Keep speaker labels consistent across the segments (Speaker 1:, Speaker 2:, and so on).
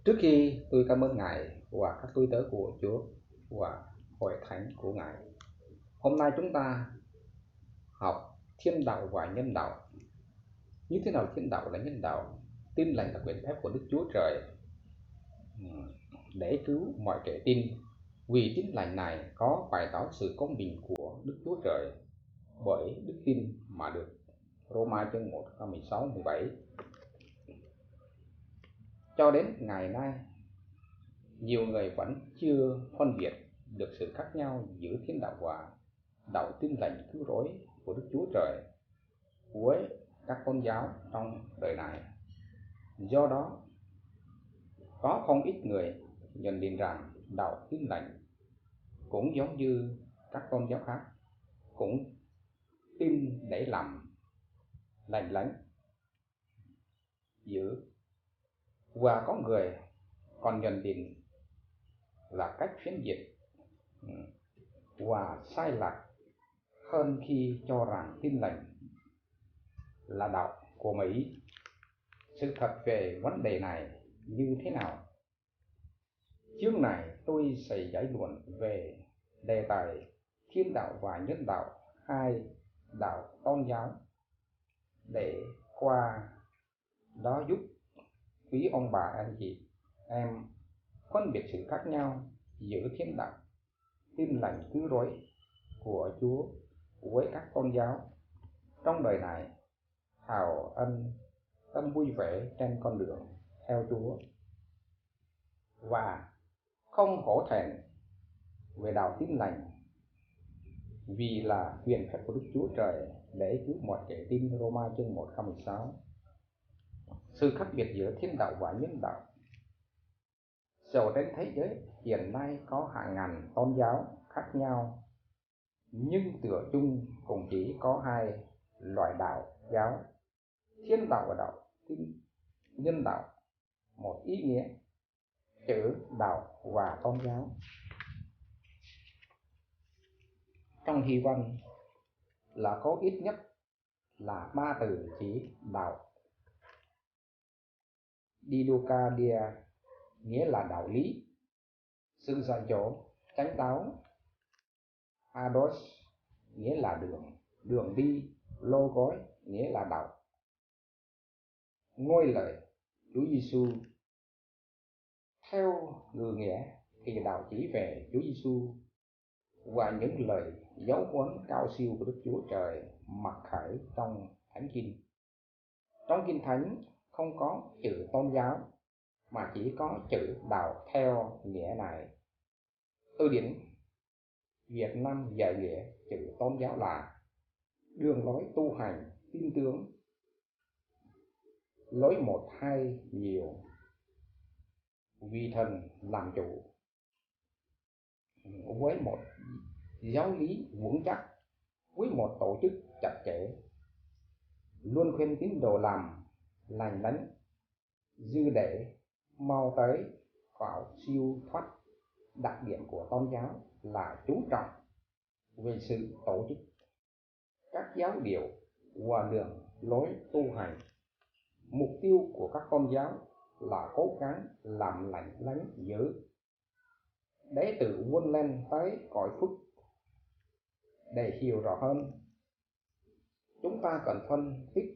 Speaker 1: Trước khi tôi cảm ơn Ngài và các tôi tớ của Chúa và hội thánh của Ngài, hôm nay chúng ta học thiên đạo và nhân đạo. Như thế nào thiên đạo là nhân đạo? Tin lành là quyền phép của Đức Chúa Trời để cứu mọi kẻ tin. Vì tin lành này có bày tỏ sự công bình của Đức Chúa Trời bởi đức tin mà được. Roma chương 1 câu 16 17. Cho đến ngày nay, nhiều người vẫn chưa phân biệt được sự khác nhau giữa thiên đạo và đạo tin lành cứu rỗi của Đức Chúa Trời với các tôn giáo trong đời này. Do đó, có không ít người nhận định rằng đạo tin lành cũng giống như các tôn giáo khác, cũng tin để làm lành lánh dữ, và có người còn nhận định là cách phiến dịch và sai lạc hơn khi cho rằng tin lành là đạo của Mỹ. Sự thật về vấn đề này như thế nào? Chương này tôi sẽ giải luận về đề tài thiên đạo và nhân đạo, hai đạo tôn giáo, để qua đó giúp quý ông bà anh chị em phân biệt sự khác nhau giữa thiên đạo tin lành cứu rỗi của Chúa với các tôn giáo trong đời này, hào tâm vui vẻ trên con đường theo Chúa và không hổ thẹn về đạo tin lành, vì là quyền phép của Đức Chúa Trời để cứu mọi kẻ tin. Roma chương 1 câu 16. Sự khác biệt giữa thiên đạo và nhân đạo. Dầu trên thế giới hiện nay có hàng ngàn tôn giáo khác nhau, nhưng tựa chung cũng chỉ có hai loại đạo giáo: thiên đạo và đạo nhân đạo. Một ý nghĩa chữ đạo và tôn giáo trong Hy văn là có ít nhất là ba từ chỉ đạo. Didocadia nghĩa là đạo lý, sự dạy dỗ, chánh táo. Ados nghĩa là đường đi. Logos nghĩa là đạo, ngôi lời Chúa Giêsu. Theo ngữ nghĩa thì đạo chỉ về Chúa Giêsu và những lời giáo huấn cao siêu của Đức Chúa Trời mặc khải trong Thánh Kinh. Trong Kinh Thánh không có chữ tôn giáo mà chỉ có chữ đạo theo nghĩa này. Từ điển Việt Nam giải nghĩa chữ tôn giáo là đường lối tu hành tin tưởng, lối một hay nhiều, vì thần làm chủ, với một giáo lý vững chắc, với một tổ chức chặt chẽ, luôn khuyên tín đồ làm lành lánh, dư để mau tới vào siêu thoát. Đặc điểm của tôn giáo là chú trọng về sự tổ chức các giáo điều và đường lối tu hành. Mục tiêu của các tôn giáo là cố gắng làm lành lánh dữ để tự vươn lên tới cõi phúc. Để hiểu rõ hơn, chúng ta cần phân tích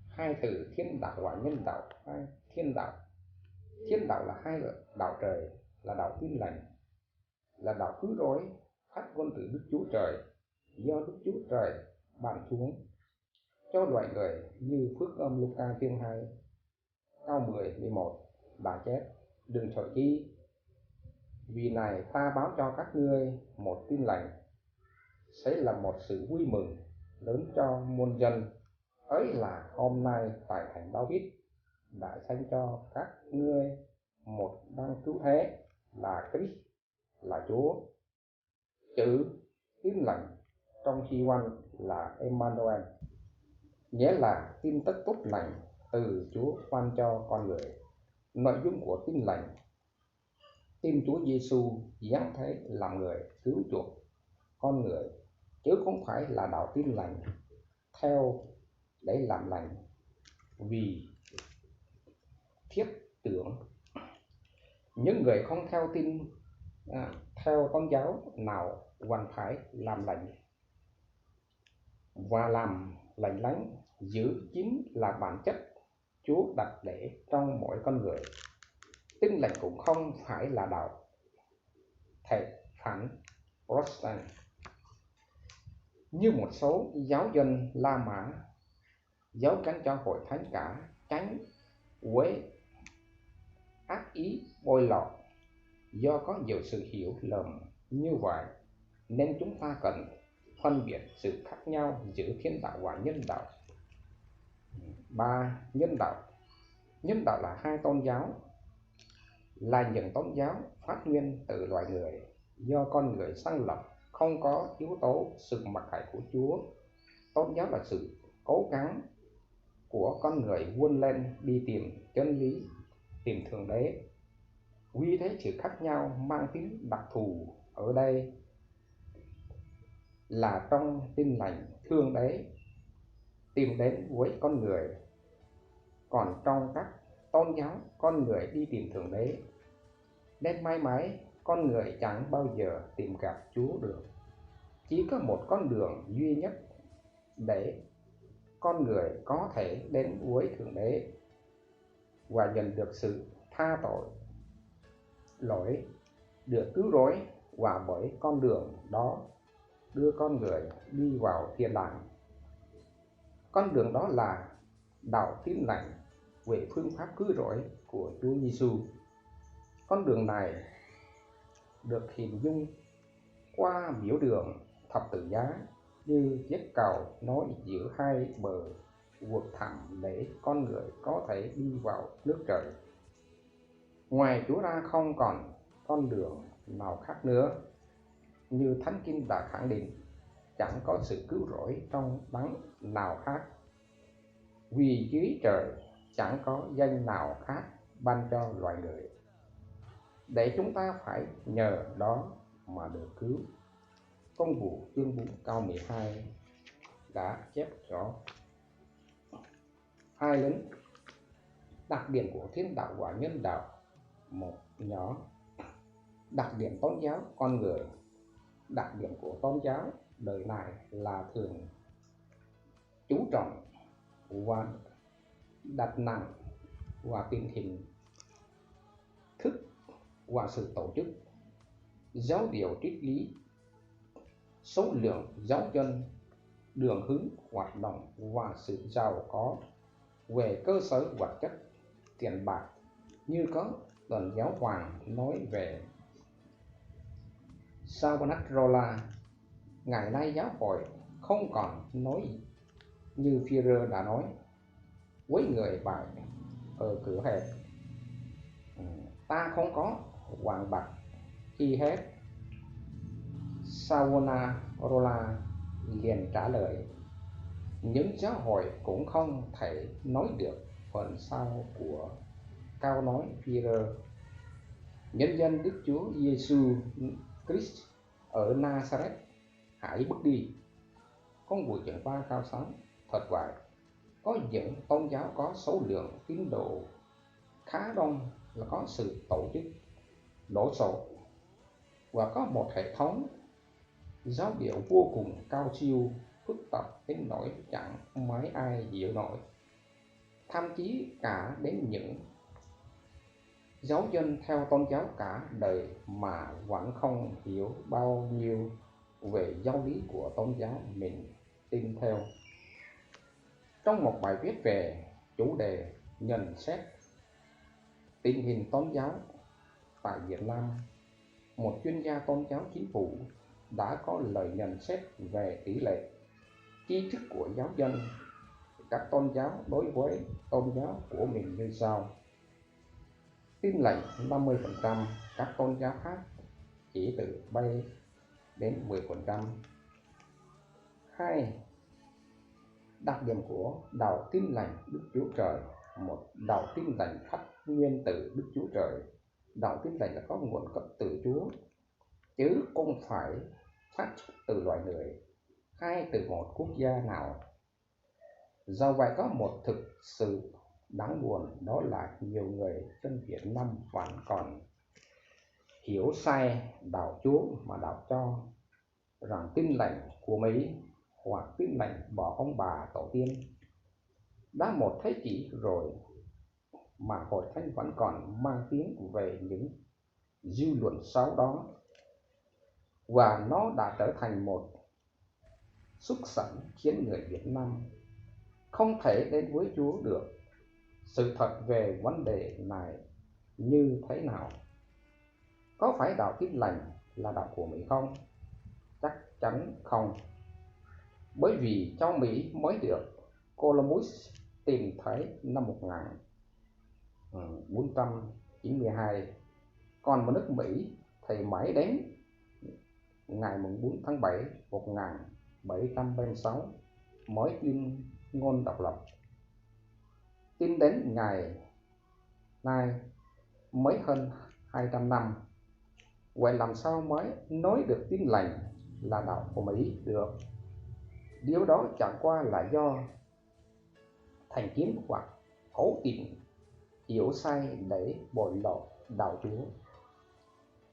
Speaker 1: hai từ thiên đạo và nhân đạo. Thiên đạo là hai đạo trời, là đạo tin lành, là đạo cứu rỗi phát ngôn từ Đức Chúa Trời, do Đức Chúa Trời ban xuống cho loài người, như Phước Âm Luca chương 2 câu 10-11 bà chép: đừng sợ chi, vì này ta báo cho các ngươi một tin lành, sẽ là một sự vui mừng lớn cho muôn dân. Ấy là hôm nay tại thành David đã sanh cho các ngươi một đấng cứu thế, là Christ, là Chúa. Chữ tin lành trong Hy văn là Emmanuel, nghĩa là tin tức tốt lành từ Chúa ban cho con người. Nội dung của tin lành: tin Chúa Giêsu giáng thế làm người cứu chuộc con người, chứ không phải là đạo tin lành theo để làm lành vì thiết tưởng Những người không theo tôn giáo nào vẫn phải làm lành, và làm lành lánh giữ chính là bản chất Chúa đặt để trong mỗi con người. Tin lành cũng không phải là đạo thể phản Protestant như một số giáo dân La Mã giấu cánh cho hội thánh cả tránh với ác ý bôi lọ. Do có nhiều sự hiểu lầm như vậy nên chúng ta cần phân biệt sự khác nhau giữa thiên đạo và nhân đạo. 3. Nhân đạo. Nhân đạo là hai tôn giáo, là những tôn giáo phát nguyên từ loài người, do con người sáng lập, không có yếu tố sự mặc khải của Chúa. Tôn giáo là sự cố gắng của con người vươn lên đi tìm chân lý, tìm thượng đế. Vì thế sự khác nhau mang tính đặc thù ở đây là trong tin lành thượng đế tìm đến với con người, còn trong các tôn giáo con người đi tìm thượng đế. Nên mãi mãi con người chẳng bao giờ tìm gặp Chúa được. Chỉ có một con đường duy nhất để con người có thể đến với thượng đế và nhận được sự tha tội lỗi, được cứu rỗi, và bởi con đường đó đưa con người đi vào thiên đàng. Con đường đó là đạo tin lành về phương pháp cứu rỗi của Chúa Giêsu. Con đường này được hình dung qua biểu đường thập tự giá như chiếc cầu nối giữa hai bờ vực thẳm để con người có thể đi vào nước trời. Ngoài Chúa ra không còn con đường nào khác nữa. Như Thánh Kinh đã khẳng định, chẳng có sự cứu rỗi trong đấng nào khác, vì dưới trời chẳng có danh nào khác ban cho loài người để chúng ta phải nhờ đó mà được cứu. Công vụ chương 4 câu 12 đã chép rõ. Hai lính đặc điểm của thiên đạo và nhân đạo. Một nhỏ đặc điểm tôn giáo con người. Đặc điểm của tôn giáo đời này là thường chú trọng và đặt nặng và tình hình thức và sự tổ chức, giáo điều triết lý, số lượng giáo dân, đường hướng hoạt động và sự giàu có về cơ sở vật chất, tiền bạc, như có tuần giáo hoàng nói về Savonarola. Ngày nay giáo hội không còn nói như Führer đã nói với người bạn ở cửa hẹp: ta không có vàng bạc khi hết. Savonarola liền trả lời: những giáo hội cũng không thể nói được phần sau của câu nói Führer. Nhân dân Đức Chúa Giêsu Christ ở Nazareth, hãy bước đi. Công vụ chương 3 câu 6. Thật vậy, có những tôn giáo có số lượng tín đồ khá đông, là có sự tổ chức đổ sộ và có một hệ thống giáo điệu vô cùng cao siêu, phức tạp đến nỗi chẳng mấy ai hiểu nổi. Thậm chí cả đến những giáo dân theo tôn giáo cả đời mà vẫn không hiểu bao nhiêu về giáo lý của tôn giáo mình tin theo. Trong một bài viết về chủ đề nhận xét tình hình tôn giáo tại Việt Nam, một chuyên gia tôn giáo chính phủ đã có lời nhận xét về tỷ lệ tri thức của giáo dân các tôn giáo đối với tôn giáo của mình như sau: tin lành 50%, các tôn giáo khác chỉ từ 7 đến 10%. 2. Đặc điểm của đạo tin lành Đức Chúa Trời. Một đạo tin lành phát nguyên từ Đức Chúa Trời. Đạo tin lành là có nguồn gốc từ Chúa, chứ không phải phát xuất từ loài người hay từ một quốc gia nào. Do vậy có một thực sự đáng buồn, đó là nhiều người dân Việt Nam vẫn còn hiểu sai đạo Chúa mà đạo cho rằng Tin Lành của Mỹ hoặc Tin Lành bỏ ông bà tổ tiên. Đã một thế kỷ rồi mà Hội Thánh vẫn còn mang tiếng về những dư luận xấu đó, và nó đã trở thành một xúc xẩn khiến người Việt Nam không thể đến với Chúa được. Sự thật về vấn đề này như thế nào? Có phải đạo Tin Lành là đạo của Mỹ không? Chắc chắn không, bởi vì trong Mỹ mới được Columbus tìm thấy năm 1492, còn ở nước Mỹ thì mãi đến ngày 4 tháng 7 1736 mới tuyên ngôn độc lập. Tin đến ngày nay mới hơn 200 năm. Vậy làm sao mới nói được Tin Lành là đạo của Mỹ được? Điều đó chẳng qua là do thành kiến hoặc cố tình hiểu sai để bội lỗi đạo Chúa.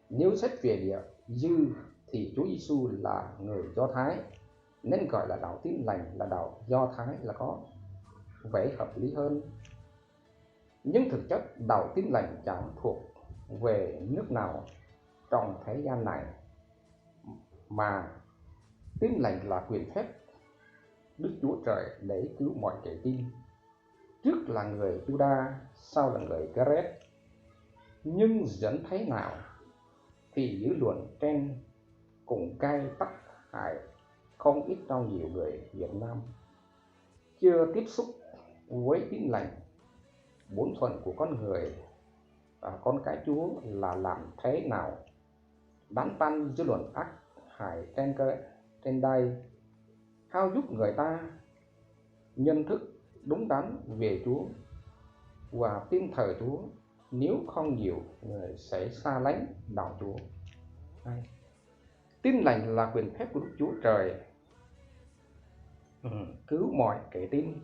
Speaker 1: Nếu xét về địa dư thì Chúa Giêsu là người Do Thái, nên gọi là đạo Tin Lành là đạo Do Thái là có vẻ hợp lý hơn. Nhưng thực chất đạo Tin Lành chẳng thuộc về nước nào trong thế gian này, mà Tin Lành là quyền phép Đức Chúa Trời để cứu mọi kẻ tin. Trước là người Juda, sau là người Gret. Nhưng dẫn thế nào thì dư luận trên cùng cay tắc hại không ít trong nhiều người Việt Nam chưa tiếp xúc với Tin Lành. Bổn phận của con người và con cái Chúa là làm thế nào đánh tan dư luận ác hại trên đây, hao giúp người ta nhận thức đúng đắn về Chúa và tin thờ Chúa. Nếu không, nhiều người sẽ xa lánh đạo Chúa. Tin Lành là quyền phép của Đức Chúa Trời cứu mọi kẻ tin.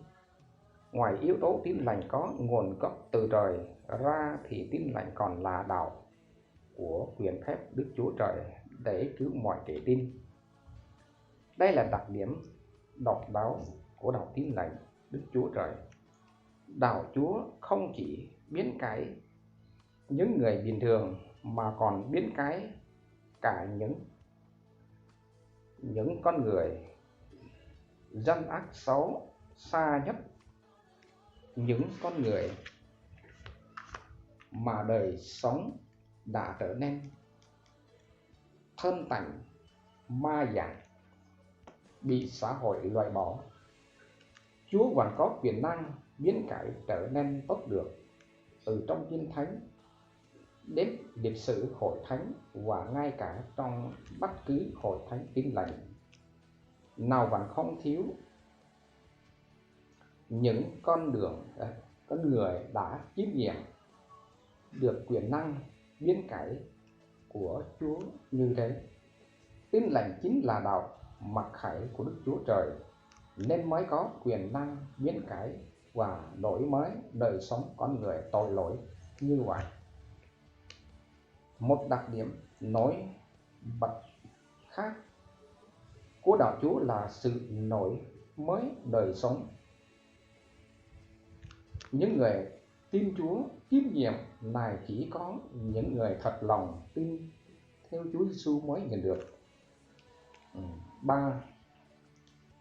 Speaker 1: Ngoài yếu tố Tin Lành có nguồn gốc từ trời ra thì Tin Lành còn là đạo của quyền phép Đức Chúa Trời để cứu mọi kẻ tin. Đây là đặc điểm độc đáo của đạo Tin Lành Đức Chúa Trời. Đạo Chúa không chỉ biến cải những người bình thường mà còn biến cải cả những con người dân ác xấu xa nhất, những con người mà đời sống đã trở nên thân tành ma dại, bị xã hội loại bỏ. Chúa vẫn có quyền năng biến cải trở nên tốt được. Từ trong Kinh Thánh đến lịch sử hội thánh và ngay cả trong bất cứ hội thánh Tin Lành nào vẫn không thiếu những con người đã chiêm nghiệm được quyền năng biến cải của Chúa như thế. Tin Lành chính là đạo mặc khải của Đức Chúa Trời, nên mới có quyền năng biến cải và đổi mới đời sống con người tội lỗi như vậy. Một đặc điểm nổi bật khác của đạo Chúa là sự nổi mới đời sống. Những người tin Chúa chiêm nghiệm này chỉ có những người thật lòng tin theo Chúa Giêsu mới nhận được. 3.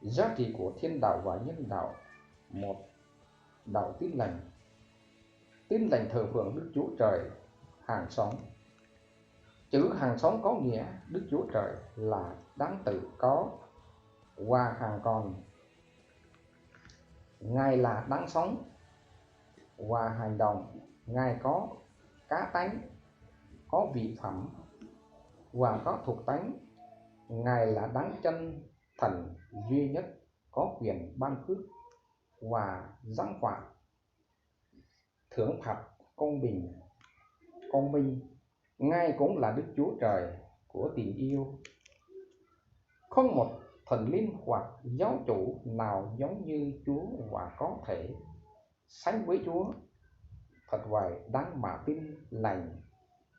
Speaker 1: Giá trị của thiên đạo và nhân đạo. 1. Đạo Tin Lành. Tin Lành thờ phượng Đức Chúa Trời hàng sống. Chữ hàng sống có nghĩa Đức Chúa Trời là đáng tự có và hàng còn. Ngài là đáng sống và hành động. Ngài có cá tánh, có vị phẩm và có thuộc tánh. Ngài là đấng chân thần duy nhất, có quyền ban phước và giáng phạt, thưởng phạt công minh. Ngài cũng là Đức Chúa Trời của tình yêu. Không một thần linh hoặc giáo chủ nào giống như Chúa và có thể sánh với Chúa. Thật vậy, đáng mà Tin Lành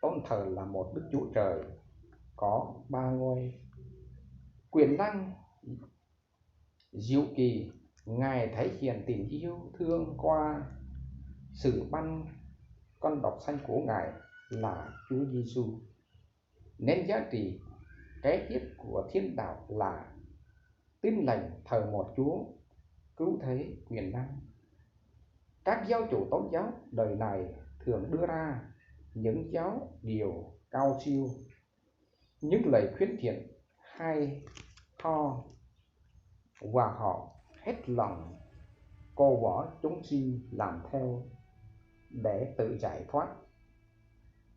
Speaker 1: tôn thờ là một Đức Chúa Trời có ba ngôi quyền năng diệu kỳ. Ngài thể hiện tình yêu thương qua sự ban con độc sanh của Ngài là Chúa Giêsu. Nên giá trị cái tiết của thiên đạo là tin lành thờ một Chúa cứu thế quyền năng. Các giáo chủ tôn giáo đời này thường đưa ra những giáo điều cao siêu, những lời khuyến thiện hay ho, và họ hết lòng cô bỏ chúng sinh làm theo để tự giải thoát.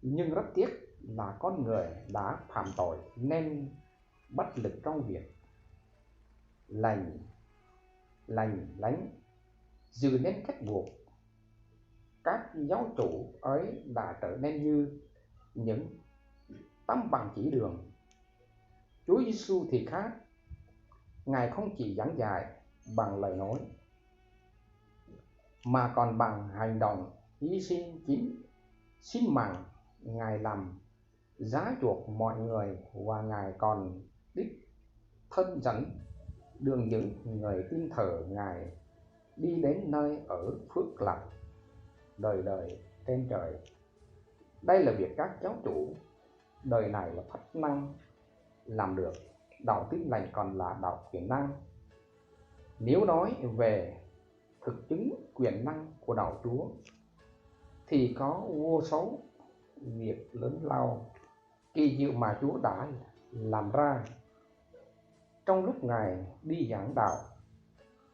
Speaker 1: Nhưng rất tiếc là con người đã phạm tội nên bất lực trong việc lành lánh, dự nên cách buộc. Các giáo chủ ấy đã trở nên như những tấm bằng chỉ đường. Chúa Giêsu thì khác. Ngài không chỉ giảng dạy bằng lời nói mà còn bằng hành động hy sinh xin mạng. Ngài làm giá chuộc mọi người, và Ngài còn đích thân dẫn đường những người tin thờ Ngài đi đến nơi ở phước lành đời đời trên trời. Đây là việc các giáo chủ đời này là thất năng làm được. Đạo tin lành còn là đạo quyền năng. Nếu nói về thực chứng quyền năng của đạo Chúa thì có vô số việc lớn lao kỳ diệu mà Chúa đã làm ra trong lúc Ngài đi giảng đạo.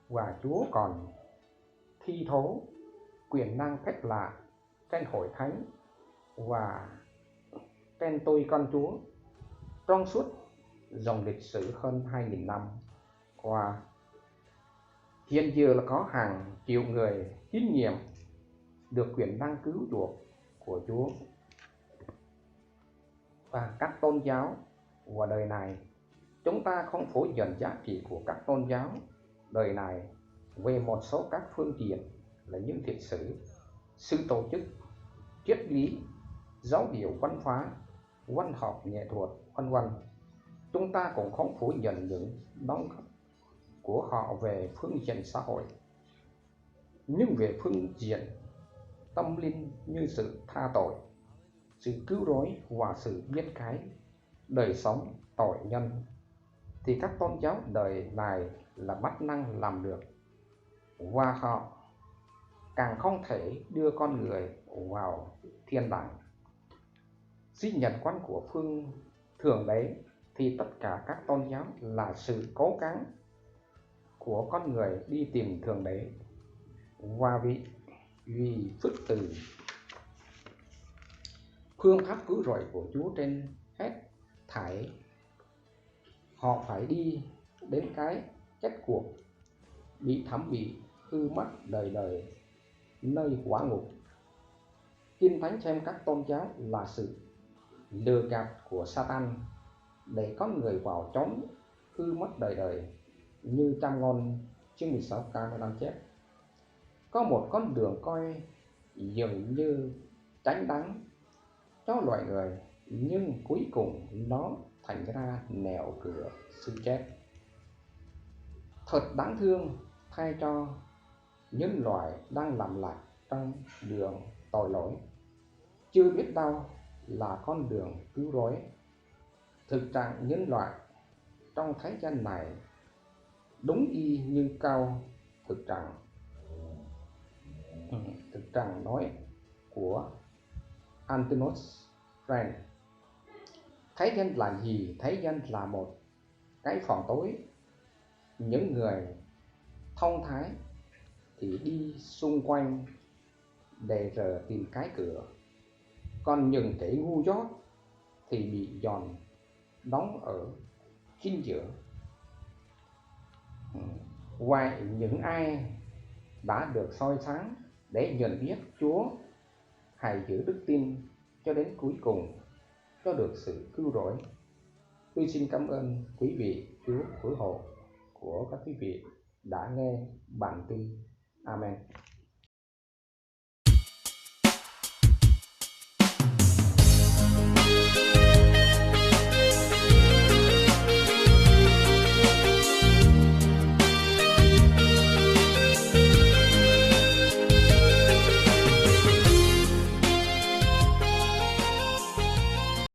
Speaker 1: Và Chúa còn thi thố quyền năng cách lạ trên hội thánh và trên tôi con Chúa trong suốt dòng lịch sử hơn 2000 năm qua. Hiện giờ là có hàng triệu người tín nhiệm được quyền năng cứu chuộc của Chúa. Và các tôn giáo và đời này, chúng ta không phủ nhận giá trị của các tôn giáo đời này về một số các phương diện là những thiệt sử, sự tổ chức, triết lý, giáo điệu văn hóa, văn học, nghệ thuật, v.v. Chúng ta cũng không phủ nhận những đóng góp của họ về phương diện xã hội. Nhưng về phương diện tâm linh như sự tha tội, sự cứu rỗi và sự biết cái đời sống tội nhân thì các tôn giáo đời này là bất năng làm được, và họ càng không thể đưa con người vào thiên đàng. Dưới nhận quan của phương Thượng Đế thì tất cả các tôn giáo là sự cố gắng của con người đi tìm Thượng Đế, và vì phước từ phương pháp cứu rỗi của Chúa trên hết thảy, họ phải đi đến cái kết cuộc bị thẩm bị hư mất đời đời nơi quả ngục. Kinh Thánh xem các tôn giáo là sự lừa gạt của Satan để con người vào chốn hư mất đời đời, như Châm Ngôn chương 16 câu 15 chép. Có một con đường coi dường như tránh đắng cho loài người, nhưng cuối cùng nó thành ra nẻo cửa sự chết. Thật đáng thương thay cho nhân loại đang lầm lạc trong đường tội lỗi, chưa biết đâu là con đường cứu rỗi. Thực trạng nhân loại trong thế gian này đúng y như câu thực trạng nói của Antinous Friend. Thế gian là gì? Thế gian là một cái phòng tối. Những người thông thái thì đi xung quanh để rờ tìm cái cửa, còn những kẻ ngu dốt thì bị giòn đóng ở chính giữa. Vậy những ai đã được soi sáng để nhận biết Chúa, hãy giữ đức tin cho đến cuối cùng cho được sự cứu rỗi. Tôi xin cảm ơn quý vị, Chúa phối hộ của các quý vị đã nghe bản tin. Amen.